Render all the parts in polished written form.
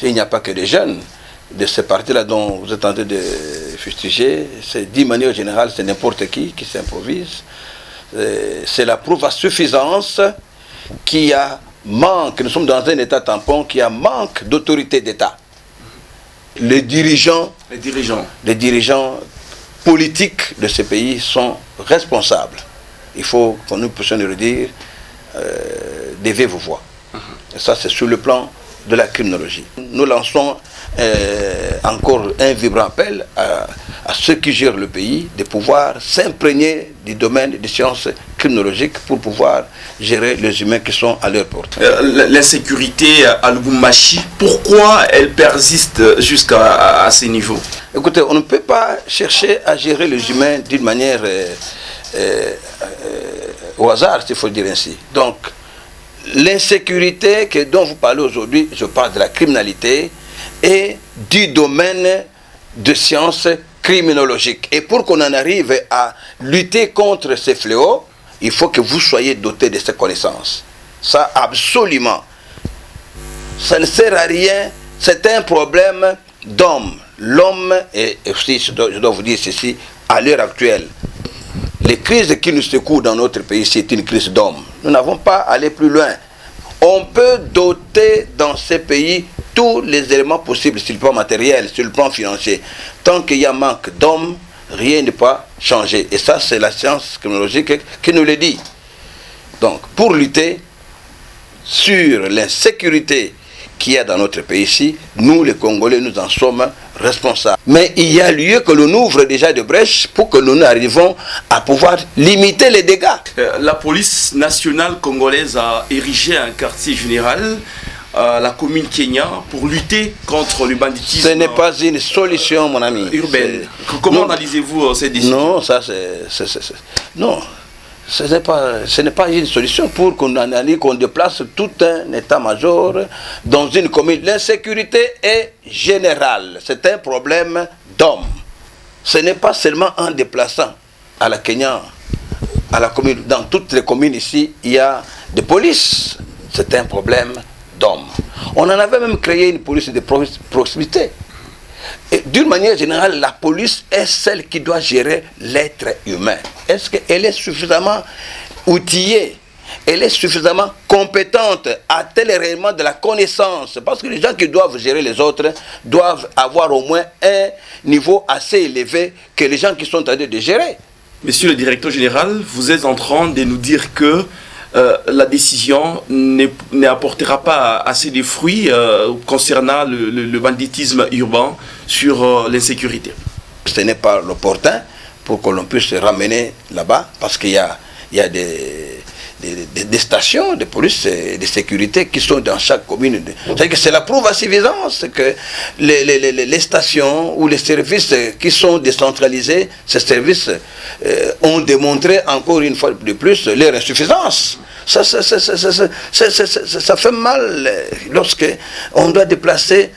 Il n'y a pas que des jeunes de ces partis-là dont vous êtes en train de fustiger. C'est d'une manière générale, c'est n'importe qui s'improvise. C'est la preuve à suffisance qu'il y a manque, nous sommes dans un état tampon, qu'il y a manque d'autorité d'État. Les dirigeants politiques de ces pays sont responsables. Il faut que nous puissions le dire, d'élever vos voix. Et ça, c'est sur le plan de la criminologie. Nous lançons encore un vibrant appel à ceux qui gèrent le pays de pouvoir s'imprégner du domaine des sciences criminologiques pour pouvoir gérer les humains qui sont à leur portée. L'insécurité à Lubumbashi, pourquoi elle persiste jusqu'à ces niveaux? Écoutez, on ne peut pas chercher à gérer les humains d'une manière au hasard, s'il faut dire ainsi. Donc, l'insécurité dont vous parlez aujourd'hui, je parle de la criminalité, et du domaine de sciences criminologiques. Et pour qu'on en arrive à lutter contre ces fléaux, il faut que vous soyez dotés de ces connaissances. Ça, absolument. Ça ne sert à rien. C'est un problème d'homme. L'homme, et aussi, je dois vous dire ceci, à l'heure actuelle, les crises qui nous secouent dans notre pays, c'est une crise d'hommes. Nous n'avons pas à aller plus loin. On peut doter dans ces pays tous les éléments possibles sur le plan matériel, sur le plan financier. Tant qu'il y a manque d'hommes, rien ne peut changer. Et ça, c'est la science criminologique qui nous le dit. Donc, pour lutter sur l'insécurité qu'il y a dans notre pays ici, nous, les Congolais, nous en sommes responsables. Mais il y a lieu que l'on ouvre déjà de brèches pour que nous arrivions à pouvoir limiter les dégâts. La police nationale congolaise a érigé un quartier général à la commune Kenya pour lutter contre le banditisme. Ce n'est pas une solution, mon ami. Urbaine. Comment analysez-vous cette décision? Non, ça non. Ce n'est pas une solution pour qu'on analyse, qu'on déplace tout un état-major dans une commune. L'insécurité est générale. C'est un problème d'homme. Ce n'est pas seulement en déplaçant à la Kenya, à la commune. Dans toutes les communes ici, il y a des polices. C'est un problème d'homme. On en avait même créé une police de proximité. D'une manière générale, la police est celle qui doit gérer l'être humain. Est-ce qu'elle est suffisamment outillée? Elle est suffisamment compétente? A-t-elle réellement de la connaissance? Parce que les gens qui doivent gérer les autres doivent avoir au moins un niveau assez élevé que les gens qui sont en train de gérer. Monsieur le directeur général, vous êtes en train de nous dire que la décision n'apportera pas assez de fruits concernant le banditisme urbain sur l'insécurité. Ce n'est pas l'opportun pour que l'on puisse se ramener là-bas, parce qu'il y a des stations de police et de sécurité qui sont dans chaque commune. C'est-à-dire que c'est la preuve à suffisance que les stations ou les services qui sont décentralisés, ces services ont démontré encore une fois de plus leur insuffisance. Ça fait mal lorsque on doit déplacer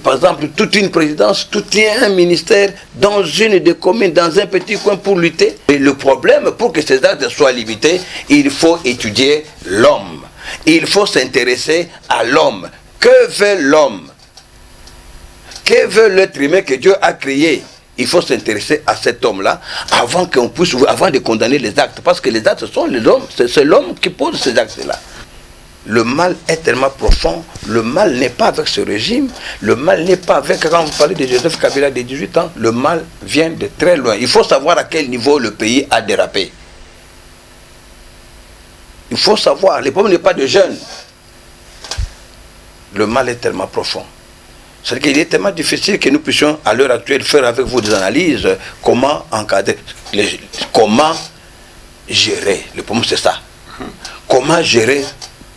par exemple, toute une présidence, tout un ministère dans une des communes, dans un petit coin pour lutter. Et le problème, pour que ces actes soient limités, il faut étudier l'homme. Il faut s'intéresser à l'homme. Que veut l'homme? Que veut l'être humain que Dieu a créé? Il faut s'intéresser à cet homme-là avant de condamner les actes. Parce que les actes sont les hommes. C'est l'homme qui pose ces actes-là. Le mal est tellement profond. Le mal n'est pas avec ce régime. Le mal n'est pas avec, quand vous parlez de Joseph Kabila de 18 ans, le mal vient de très loin. Il faut savoir à quel niveau le pays a dérapé. Il faut savoir. Le problème n'est pas de jeunes. Le mal est tellement profond. C'est qu'il est tellement difficile que nous puissions, à l'heure actuelle, faire avec vous des analyses, comment encadrer, comment gérer. Le problème, c'est ça. Comment gérer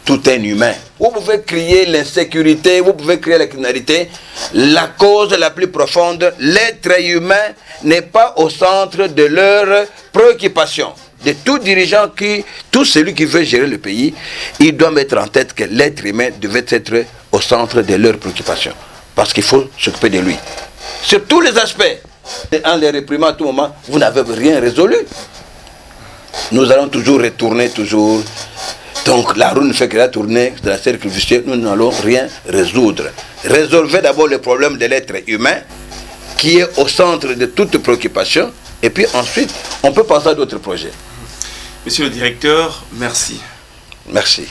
tout un humain. Vous pouvez créer l'insécurité, vous pouvez créer la criminalité. La cause la plus profonde, l'être humain n'est pas au centre de leurs préoccupations. De tout dirigeant, tout celui qui veut gérer le pays, il doit mettre en tête que l'être humain devait être au centre de leurs préoccupations. Parce qu'il faut s'occuper de lui. Sur tous les aspects. En les réprimant à tout moment, vous n'avez rien résolu. Nous allons toujours retourner, Donc la roue ne fait que la tourner de la cercle vicieux, nous n'allons rien résoudre. Résolvez d'abord le problème de l'être humain, qui est au centre de toute préoccupation, et puis ensuite, on peut passer à d'autres projets. Monsieur le directeur, merci. Merci.